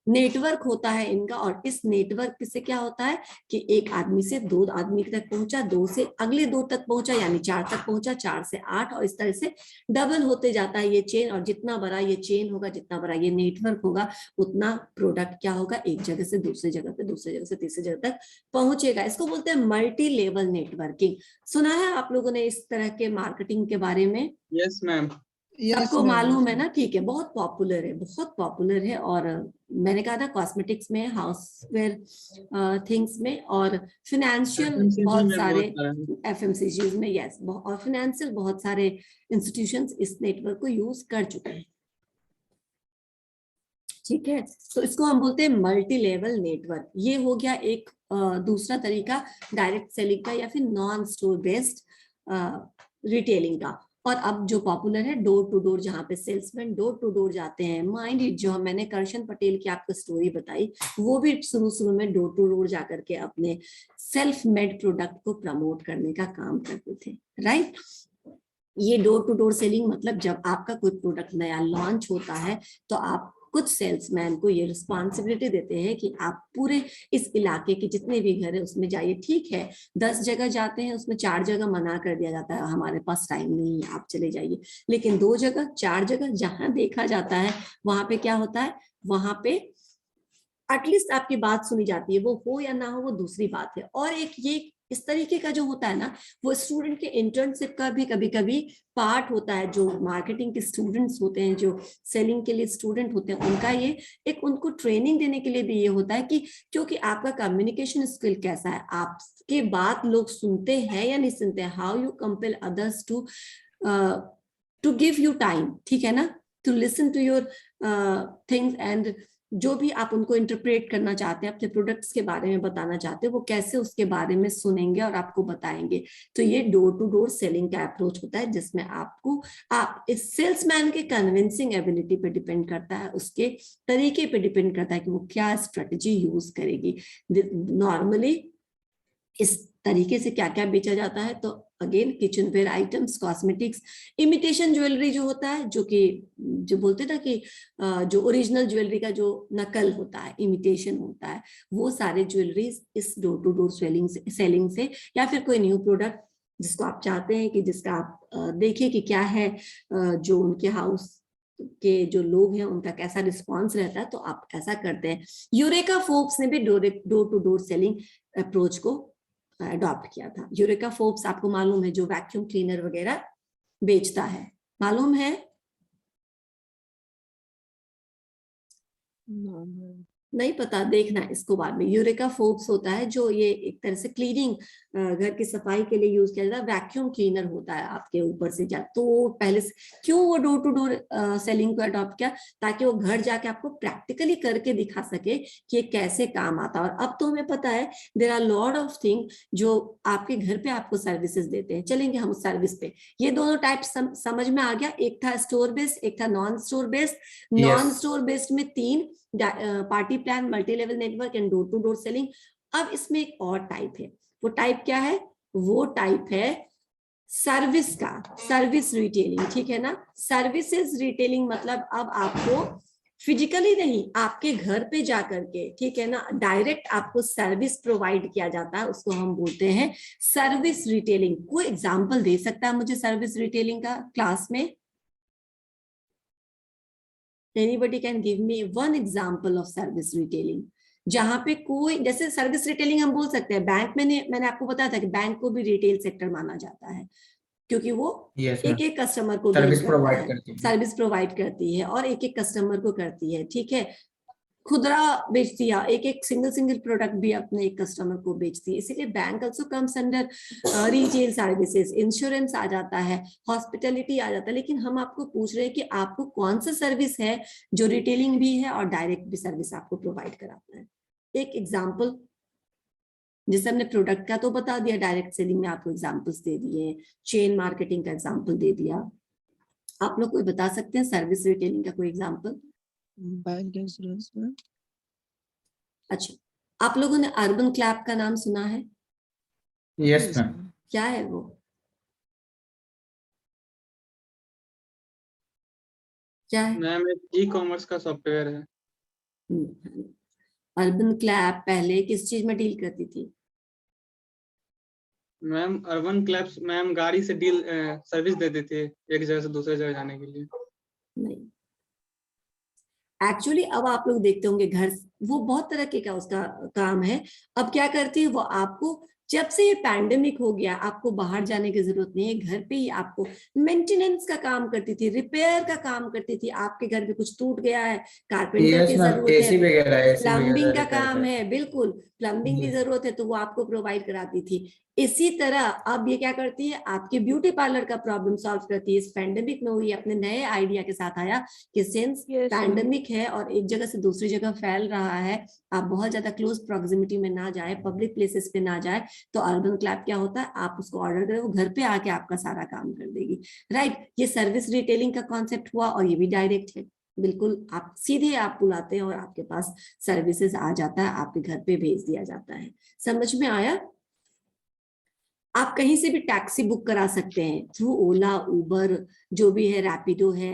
A: नेटवर्क होता है इनका। और इस नेटवर्क से क्या होता है कि एक आदमी से 2 आदमी तक पहुंचा, 2 से अगले 2 तक पहुंचा, यानी 4 तक पहुंचा, 4 से 8, और इस तरह से डबल होते जाता है ये चेन। और जितना बड़ा ये चेन होगा, जितना बड़ा ये नेटवर्क होगा, उतना प्रोडक्ट क्या होगा, एक जगह से दूसरी जगह पे, दूसरी जगह से तीसरी जगह तक पहुंचेगा। इसको बोलते हैं मल्टी लेवल नेटवर्किंग। सुना है आप लोगों ने इस तरह के मार्केटिंग के बारे में?
B: Yes ma'am.
A: सबको मालूम है ना, ठीक है, बहुत पॉपुलर है, बहुत पॉपुलर है। और मैंने कहा था कॉस्मेटिक्स में, हाउसवेयर थिंग्स में, और फिनेंशियल बहुत सारे एफएमसीजी में, यस, और फिनेंशियल बहुत सारे इंस्टीट्यूशंस इस नेटवर्क को यूज कर चुके हैं, ठीक है। तो इसको हम बोलते हैं मल्टी लेवल नेटवर्क। ये हो गया एक दूसरा तरीका डायरेक्ट सेलिंग का या फिर नॉन स्टोर बेस्ड रिटेलिंग का। और अब जो पॉपुलर है डोर टू डोर, जहाँ पे सेल्समैन डोर टू डोर जाते हैं। माइंड इट, जो मैंने करशन पटेल की आपको स्टोरी बताई, वो भी शुरू में डोर टू डोर जाकर के अपने सेल्फ मेड प्रोडक्ट को प्रमोट करने का काम करते थे, राइट। ये डोर टू डोर सेलिंग मतलब जब आपका कोई प्रोडक्ट नया लॉन्च होता है तो आप कुछ सेल्समैन को ये रिस्पॉन्सिबिलिटी देते हैं कि आप पूरे इस इलाके के जितने भी घर है उसमें जाइए। ठीक है, 10 जगह जाते हैं, उसमें 4 जगह मना कर दिया जाता है, हमारे पास टाइम नहीं है, आप चले जाइए। लेकिन 2 जगह 4 जगह जहां देखा जाता है, वहां पे क्या होता है, वहां पे एटलीस्ट आपकी बात सुनी जाती है। वो हो या ना हो वो दूसरी बात है। और एक ये इस तरीके का जो होता है ना, वो स्टूडेंट के इंटर्नशिप का भी कभी कभी पार्ट होता है। जो मार्केटिंग के स्टूडेंट्स होते हैं, जो सेलिंग के लिए स्टूडेंट होते हैं, उनका ये एक उनको ट्रेनिंग देने के लिए भी ये होता है कि क्योंकि आपका कम्युनिकेशन स्किल कैसा है, आपके बात लोग सुनते हैं या नहीं सुनते हैं, how you compel others to give you time, ठीक है ना, to listen to your things, and जो भी आप उनको इंटरप्रेट करना चाहते हैं, अपने प्रोडक्ट्स के बारे में बताना चाहते हैं, वो कैसे उसके बारे में सुनेंगे और आपको बताएंगे। तो ये डोर टू डोर सेलिंग का अप्रोच होता है, जिसमें आपको आप इस सेल्समैन के कन्विंसिंग एबिलिटी पे डिपेंड करता है, उसके तरीके पे डिपेंड करता है कि वो क्या स्ट्रेटजी यूज करेगी। नॉर्मली इस तरीके से क्या क्या बेचा जाता है, तो again kitchen ware items, cosmetics, imitation jewellery जो होता है, जो कि जो बोलते हैं ना कि जो ओरिजिनल ज्वेलरी का जो नकल होता है, इमिटेशन होता है, वो सारे ज्वेलरीज इस डोर टू डोर सेलिंग से या फिर कोई न्यू प्रोडक्ट जिसको आप चाहते हैं कि जिसका आप देखें कि क्या है, जो उनके हाउस के जो लोग हैं उनका कैसा रिस्पॉन्स रहता है, तो आप ऐसा करते हैं। यूरेका फोर्ब्स ने भी door to door selling approach को अडॉप्ट किया था। यूरेका फोर्ब्स आपको मालूम है, जो वैक्यूम क्लीनर वगैरह बेचता है, मालूम है? नहीं पता, देखना इसको बाद में। यूरेका फोर्ब्स होता है जो ये एक तरह से क्लीनिंग, घर की सफाई के लिए यूज किया जाता है, वैक्यूम क्लीनर होता है आपके ऊपर से जा। तो पहले से क्यों वो डोर टू डोर सेलिंग को अडॉप्ट किया, ताकि वो घर जाके आपको प्रैक्टिकली करके दिखा सके कि ये कैसे काम आता है। और अब तो हमें पता है there are lot of thing जो आपके घर पे आपको सर्विसेज देते हैं। चलेंगे हम उस सर्विस पे। ये दोनों टाइप समझ में आ गया, एक था स्टोर बेस्ड, एक था non store based. Non store based में 3 party plan, multi level network and door to door selling. अब इसमें एक और टाइप है, वो टाइप क्या है? वो टाइप है सर्विस का, सर्विस रिटेलिंग, ठीक है ना। सर्विसेज रिटेलिंग मतलब अब आपको फिजिकली नहीं, आपके घर पे जाकर के, ठीक है ना, डायरेक्ट आपको सर्विस प्रोवाइड किया जाता है, उसको हम बोलते हैं सर्विस रिटेलिंग। कोई एग्जांपल दे सकता है मुझे सर्विस रिटेलिंग का क्लास में? Anybody can give me one example of service retailing, जहां पे कोई, जैसे सर्विस रिटेलिंग हम बोल सकते हैं बैंक में, मैंने आपको बताया था कि बैंक को भी रिटेल सेक्टर माना जाता है, क्योंकि वो एक एक कस्टमर को
D: सर्विस
A: डील
D: प्रोवाइड
A: करता है,
D: करती है,
A: सर्विस प्रोवाइड करती है और एक एक कस्टमर को करती है, ठीक है। खुदरा बेचती है, एक एक सिंगल प्रोडक्ट भी अपने एक कस्टमर को बेचती है, इसीलिए bank also comes under retail services. Insurance आ जाता है, हॉस्पिटलिटी आ जाता है। लेकिन हम आपको पूछ रहे हैं कि आपको कौन सा सर्विस है जो रिटेलिंग भी है और डायरेक्ट भी सर्विस आपको प्रोवाइड कराता है। एक एग्जाम्पल, जैसे हमने प्रोडक्ट का तो बता दिया, डायरेक्ट सेलिंग में आपको एग्जाम्पल्स दे दिए, चेन मार्केटिंग का एग्जाम्पल दे दिया। आप लोग कोई बता सकते हैं सर्विस रिटेलिंग का कोई एग्जाम्पल?
C: बैंक इंश्योरेंस में।
A: अच्छा, आप लोगों ने अर्बन क्लैप का नाम सुना है?
D: Yes ma'am.
A: क्या है वो? क्या है?
B: मैम एक ई कॉमर्स का सॉफ्टवेयर है।
A: अर्बन क्लैप पहले किस चीज में डील करती थी?
B: मैम अर्बन क्लैप्स मैम गाड़ी से डील सर्विस देते थे एक जगह से दूसरे जगह जाने के लिए।
A: नहीं, एक्चुअली अब आप लोग देखते होंगे घर, वो बहुत तरह के का उसका काम है। अब क्या करती है वो, आपको जब से ये पैंडेमिक हो गया, आपको बाहर जाने की जरूरत नहीं है, घर पे ही आपको मेंटेनेंस का काम करती थी, रिपेयर का काम करती थी। आपके घर में कुछ टूट गया है, कारपेंटर की जरूरत
D: एसी
A: है,
D: वगैरह
A: प्लम्बिंग का
D: रिपेयर
A: काम
D: करते
A: है, बिल्कुल प्लम्बिंग की जरूरत है तो वो आपको प्रोवाइड कराती थी। इसी तरह अब ये क्या करती है, आपके ब्यूटी पार्लर का प्रॉब्लम सॉल्व करती है। इस पैंडेमिक में वो ये अपने नए आइडिया के साथ आया कि सिंस पैंडेमिक है और एक जगह से दूसरी जगह फैल रहा है, आप बहुत ज्यादा क्लोज प्रोक्सिमिटी में ना जाए, पब्लिक प्लेसेस पे ना जाए, तो अर्बन क्लैप क्या होता है, आप उसको ऑर्डर करें, वो घर पे आके आपका सारा काम कर देगी। राइट, ये सर्विस रिटेलिंग का कॉन्सेप्ट हुआ और ये भी डायरेक्ट है, बिल्कुल आप सीधे आप बुलाते हैं और आपके पास सर्विसेज आ जाता है, आपके घर पे भेज दिया जाता है। समझ में आया? आप कहीं से भी टैक्सी बुक करा सकते हैं थ्रू ओला, उबर, जो भी है, रैपिडो है,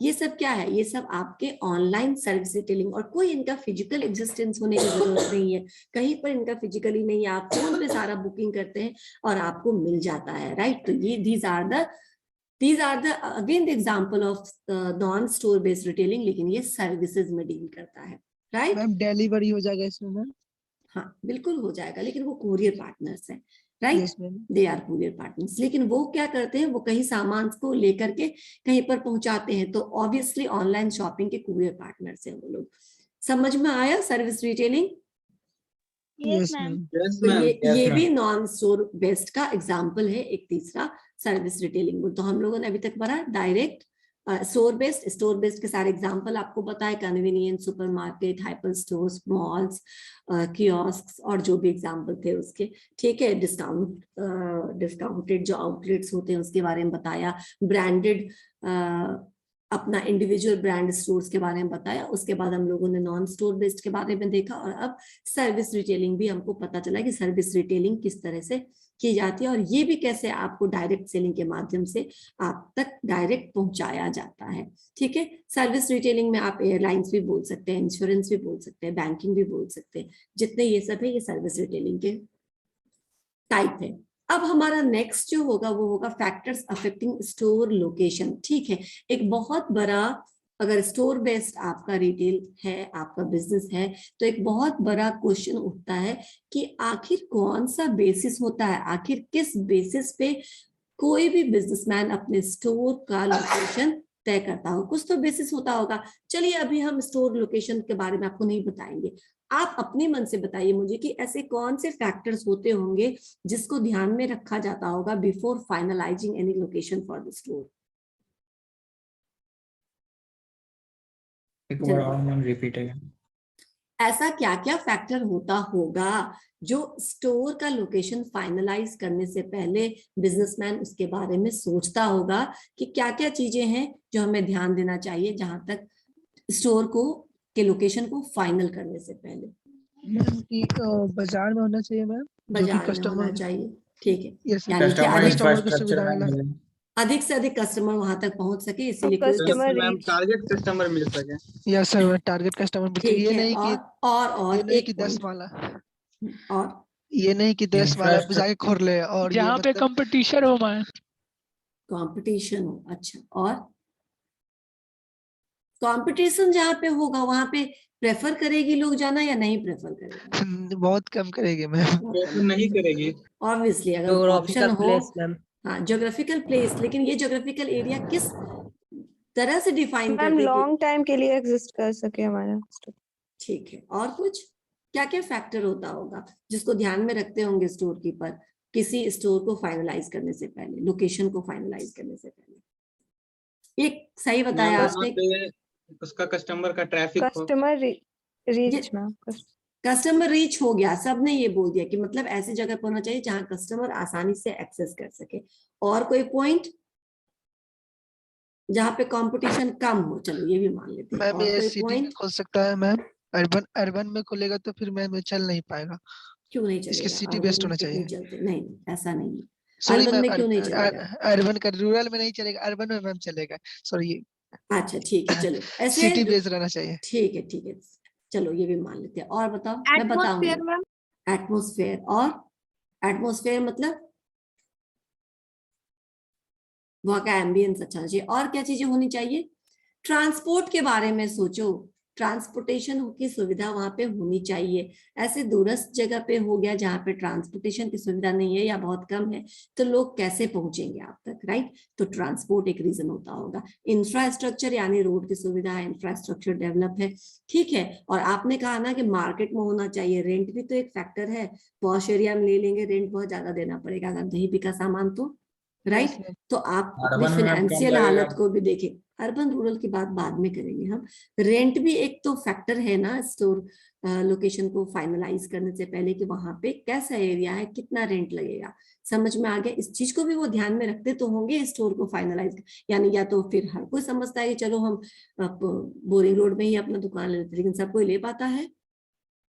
A: ये सब क्या है, ये सब आपके ऑनलाइन सर्विस रिटेलिंग। और कोई इनका फिजिकल एग्जिस्टेंस होने की जरूरत नहीं है, कहीं पर इनका फिजिकली नहीं है, आप फोन पे सारा बुकिंग करते हैं और आपको मिल जाता है। राइट, तो ये these are the again the example of non store based retailing, लेकिन ये सर्विसेज में डील करता है। राइट,
C: मैम डिलीवरी हो जाएगा इसमें मैम?
A: हाँ बिल्कुल हो जाएगा, लेकिन वो कोरियर पार्टनर्स है। Right,
C: yes ma'am.
A: They are courier partners. लेकिन वो क्या करते हैं, वो कहीं सामान को लेकर के कहीं पर पहुंचाते हैं, तो ऑब्वियसली ऑनलाइन शॉपिंग के कुरियर पार्टनर्स हैं वो लोग। समझ में आया service retailing?
C: Yes ma'am.
B: Yes
A: तो
B: मैम।
A: ये
D: ma'am.
A: भी नॉन स्टोर बेस्ड का एग्जाम्पल है, एक तीसरा सर्विस रिटेलिंग। तो हम लोगों ने अभी तक पढ़ा डायरेक्ट, स्टोर बेस्ड के सारे एग्जाम्पल आपको बताए, convenience, supermarket, hyper stores, malls, kiosk और जो भी एग्जाम्पल थे उसके। ठीक है, डिस्काउंटेड जो आउटलेट्स होते हैं उसके बारे में बताया, ब्रांडेड अपना इंडिविजुअल ब्रांड स्टोर्स के बारे में बताया। उसके बाद हम लोगों ने नॉन स्टोर बेस्ड के बारे में देखा, और अब सर्विस रिटेलिंग भी हमको पता चला कि सर्विस रिटेलिंग किस तरह से की जाती है, और ये भी कैसे आपको डायरेक्ट सेलिंग के माध्यम से आप तक डायरेक्ट पहुंचाया जाता है। ठीक है, सर्विस रिटेलिंग में आप एयरलाइंस भी बोल सकते हैं, इंश्योरेंस भी बोल सकते हैं, बैंकिंग भी बोल सकते हैं, जितने ये सब है ये सर्विस रिटेलिंग के टाइप है। अब हमारा नेक्स्ट जो होगा वो होगा फैक्टर्स अफेक्टिंग स्टोर लोकेशन। ठीक है, एक बहुत बड़ा, अगर स्टोर बेस्ड आपका रिटेल है, आपका बिजनेस है, तो एक बहुत बड़ा क्वेश्चन उठता है कि आखिर कौन सा बेसिस होता है, आखिर किस बेसिस पे कोई भी बिजनेसमैन अपने स्टोर का लोकेशन तय करता हो। कुछ तो बेसिस होता होगा। चलिए अभी हम स्टोर लोकेशन के बारे में आपको नहीं बताएंगे, आप अपने मन से बताइए मुझे कि ऐसे कौन से फैक्टर्स होते होंगे जिसको ध्यान में रखा जाता होगा before finalising any location for the store.
D: एक बार और मैम रिपीट है।
A: ऐसा क्या क्या फैक्टर होता होगा जो स्टोर का लोकेशन फाइनलाइज करने से पहले बिजनेसमैन उसके बारे में सोचता होगा कि क्या क्या चीजें हैं जो हमें ध्यान देना चाहिए जहां तक स्टोर को के लोकेशन को फाइनल करने से पहले।
C: मैम कि बाजार में होना चाहिए मैम, जो कि
A: बाजार में
C: कस्टमर।
A: होना चाहिए। ठीक है,
C: यस,
A: यानी कि
D: कस्टमर
A: अधिक
C: कस्टमर को
D: इंफ्रास्ट्रक्चर
C: सुविधा
D: मैम
C: मिला।
D: मिले।
A: अधिक से अधिक कस्टमर वहां तक पहुंच सके, इसीलिए कोई
B: कस्टमर मैम, टारगेट कस्टमर मिल सके।
C: यस सर, टारगेट कस्टमर मिल सके।
A: ठीक
C: ये
A: है,
C: नहीं कि
A: और
C: ये नहीं
A: एक
C: कि 10
A: पॉइंट
C: वाला,
A: और
C: ये नहीं कि 10 वाला जाके खोल ले और ये
E: जहाँ पे
C: मतलब
E: कंपटीशन हो मैम।
A: कंपटीशन हो। अच्छा, और कंपटीशन जहाँ पे होगा वहां पे प्रेफर करेगी लोग जाना या नहीं प्रेफर करेगी?
C: बहुत कम करेगी मैम।
B: प्रेफर नहीं करेगी।
A: ऑब्वियसली अगर ऑप्शन
F: ज्योग्राफिकल
A: हो।
F: Place ma'am.
A: हाँ, ज्योग्राफिकल प्लेस, लेकिन ये ज्योग्राफिकल एरिया किस तरह से डिफाइन कर
G: मैम
A: देगी?
G: लॉन्ग टाइम के लिए एग्जिस्ट कर सके हमारा स्टोर।
A: ठीक है, और कुछ क्या क्या फैक्टर होता होगा जिसको ध्यान में रखते होंगे स्टोर कीपर किसी स्टोर को फाइनलाइज करने से पहले, लोकेशन को फाइनलाइज करने से पहले? एक सही बताया
B: मैम वहाँ
A: आपने,
B: पे उसका कस्टमर का ट्रैफिक हो।
G: Customer reach ma'am.
A: Customer reach हो गया, सबने ये बोल दिया कि मतलब ऐसी जगह पर होना चाहिए जहां कस्टमर आसानी से एक्सेस कर सके। और कोई पॉइंट जहां पे कंपटीशन कम हो, चलो ये भी मान लेते हैं।
C: मैम
A: और
C: ये
A: कोई
C: सिटी में
A: पॉइंट?
C: खोल सकता है मैम, अर्बन में खोलेगा तो फिर मैम ये चल नहीं पाएगा।
A: क्यों नहीं
C: इसके
A: चलेगा?
C: सिटी
A: अर्बन
C: बेस्ड
A: में
C: होना
A: क्यों
C: चाहिए।
A: नहीं चलते? नहीं, ऐसा नहीं है।
C: सॉरी
A: अर्बन
C: मैम,
A: में क्यों नहीं चलेगा?
C: अर्बन का रूरल में नहीं चलेगा, अर्बन में मैम चलेगा। सॉरी,
A: अच्छा ठीक है, चलो ऐसे
C: सिटी बेस्ड रहना चाहिए।
A: ठीक है, ठीक है, चलो ये भी मान लेते हैं। और बताओ, मैं बताऊंगी।
G: Atmosphere ma'am.
A: एटमोस्फेयर, और एटमोस्फेयर मतलब वहां का एम्बियंस अच्छा होना चाहिए। और क्या चीजें होनी चाहिए? ट्रांसपोर्ट के बारे में सोचो, ट्रांसपोर्टेशन की सुविधा वहां पे होनी चाहिए। ऐसे दूरस्थ जगह पे हो गया जहाँ पे ट्रांसपोर्टेशन की सुविधा नहीं है या बहुत कम है, तो लोग कैसे पहुंचेंगे आप तक, राइट? तो ट्रांसपोर्ट एक रीजन होता होगा। इंफ्रास्ट्रक्चर यानी रोड की सुविधा है, इंफ्रास्ट्रक्चर डेवलप है, ठीक है। और आपने कहा ना कि मार्केट में होना चाहिए, रेंट भी तो एक फैक्टर है। पॉश एरिया में ले लेंगे, रेंट बहुत ज्यादा देना पड़ेगा अगर नहीं बिका सामान तो, राइट?
C: Yes, ma'am.
A: तो आप अपनी
D: अर्बन में आप कम
A: फाइनेंशियल
D: लगेगा।
A: हालत को भी देखें। अर्बन रूरल की बात बाद में करेंगे हम। रेंट भी एक तो फैक्टर है ना स्टोर लोकेशन को फाइनलाइज करने से पहले, कि वहां पे कैसा एरिया है, कितना रेंट लगेगा। समझ में आ गया? इस चीज को भी वो ध्यान में रखते तो होंगे स्टोर को फाइनलाइज। यानी या तो फिर हर कोई समझता है कि चलो हम बोरिंग रोड में ही अपना दुकान ले लेते, लेकिन सब कोई ले पाता है?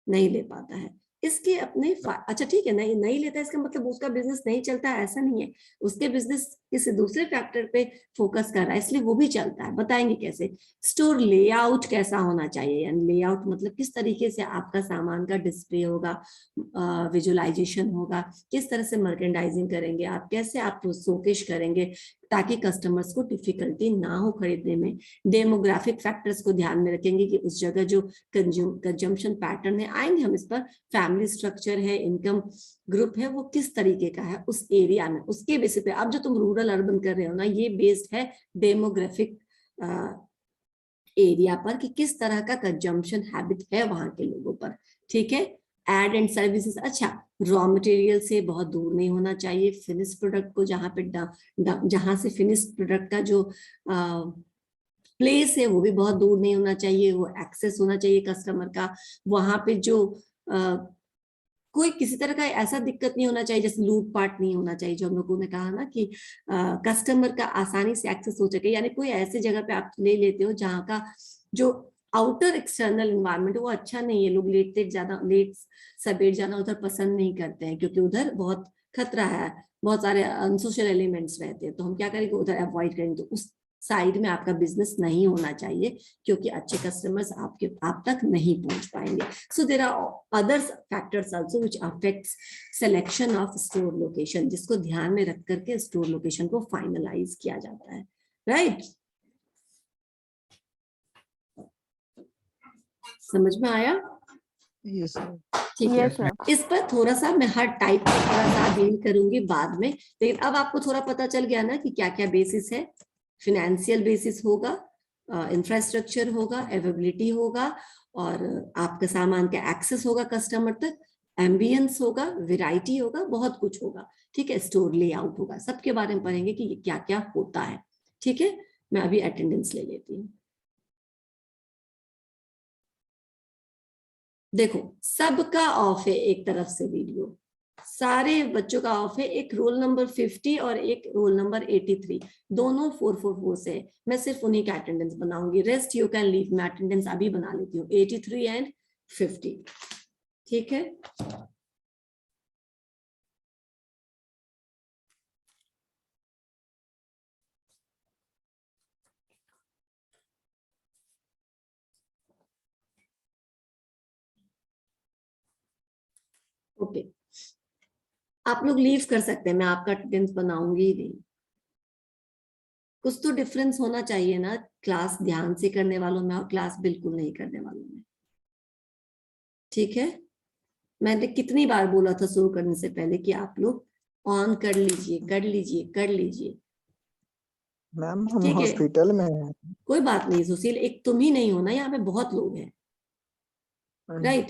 A: नहीं ले पाता है। इसके अपने अच्छा ठीक है, नहीं लेता, इसका मतलब उसका बिजनेस नहीं चलता है ऐसा नहीं है। उसके बिजनेस किसी दूसरे फैक्टर पे फोकस कर रहा है, इसलिए वो भी चलता है। बताएंगे कैसे। स्टोर लेआउट कैसा होना चाहिए, यानी लेआउट मतलब किस तरीके से आपका सामान का डिस्प्ले होगा, विजुअलाइजेशन होगा, किस तरह से मर्केंडाइजिंग करेंगे आप, कैसे आप शोकेस करेंगे ताकि कस्टमर्स को डिफिकल्टी ना हो खरीदने में। डेमोग्राफिक फैक्टर्स को ध्यान में रखेंगे कि उस जगह जो कंजम्पशन पैटर्न है, आएंगे हम इस पर, फैमिली स्ट्रक्चर है, इनकम ग्रुप है, वो किस तरीके का है उस एरिया में, उसके बेसिस पे। अब जो तुम रूरल अर्बन कर रहे हो ना, ये बेस्ड है डेमोग्राफिक एरिया पर कि किस तरह का कंजम्पशन हैबिट है वहां के लोगों पर। ठीक है। एड एंड सर्विसेज, अच्छा, रॉ मटेरियल से बहुत दूर नहीं होना चाहिए, फिनिश प्रोडक्ट को जहां पे जहां से फिनिश प्रोडक्ट का जो प्लेस है वो भी बहुत दूर नहीं होना चाहिए, वो एक्सेस होना चाहिए कस्टमर का। वहां पे जो कोई किसी तरह का ऐसा दिक्कत नहीं होना चाहिए, जैसे लूटपाट नहीं होना चाहिए, जो हम लोगों ने कहा ना कि कस्टमर का आसानी से एक्सेस हो सके। यानी कोई ऐसे जगह पे आप ले लेते हो जहाँ का जो आउटर एक्सटर्नल इन्वायरमेंट वो अच्छा नहीं है। लोग लेट सबेट जाना उधर पसंद नहीं करते हैं, क्योंकि उधर बहुत खतरा है, बहुत सारे अनसोशल एलिमेंट्स रहते हैं। तो हम क्या करेंगे, उधर अवॉइड करेंगे। तो उस साइड में आपका बिजनेस नहीं होना चाहिए, क्योंकि अच्छे कस्टमर्स आप तक नहीं पहुंच पाएंगे। So there are other factors also which affects selection of store location, जिसको ध्यान में रख करके स्टोर लोकेशन को फाइनलाइज किया जाता है। राइट, समझ में आया?
C: Yes sir.
A: ठीक है।
G: Yes, sir.
A: इस पर थोड़ा सा मैं हर टाइप का थोड़ा सा डील करूंगी बाद में, लेकिन अब आपको थोड़ा पता चल गया ना कि क्या क्या बेसिस है। फिनेंशियल बेसिस होगा, इंफ्रास्ट्रक्चर होगा, अवेलेबिलिटी होगा, और आपका सामान का एक्सेस होगा कस्टमर तक, एम्बियंस होगा, वैरायटी होगा, बहुत कुछ होगा। ठीक है। स्टोर लेआउट होगा, सबके बारे में पढ़ेंगे कि क्या क्या होता है। ठीक है। मैं अभी अटेंडेंस ले लेती हूँ। देखो, सबका ऑफ है एक तरफ से वीडियो, सारे बच्चों का ऑफ है। एक रोल नंबर 50 और एक रोल नंबर 83, दोनों 444 से। मैं सिर्फ उन्हीं का अटेंडेंस बनाऊंगी, रेस्ट यू कैन लीव। मैं अटेंडेंस अभी बना लेती हूँ, 83 एंड 50। ठीक है। ओके, आप लोग लीव कर सकते हैं, मैं आपका अटेंडेंस बनाऊंगी ही नहीं। कुछ तो डिफरेंस होना चाहिए ना, क्लास ध्यान से करने वालों में और क्लास बिल्कुल नहीं करने वालों में। ठीक है। मैंने कितनी बार बोला था शुरू करने से पहले कि आप लोग ऑन कर लीजिए, कर लीजिए, कर लीजिए।
E: मैम हम
A: ठीक है,
E: हॉस्पिटल में हैं।
A: कोई बात नहीं सुशील, एक तुम ही नहीं हो ना, यहाँ पे बहुत लोग हैं। राइट।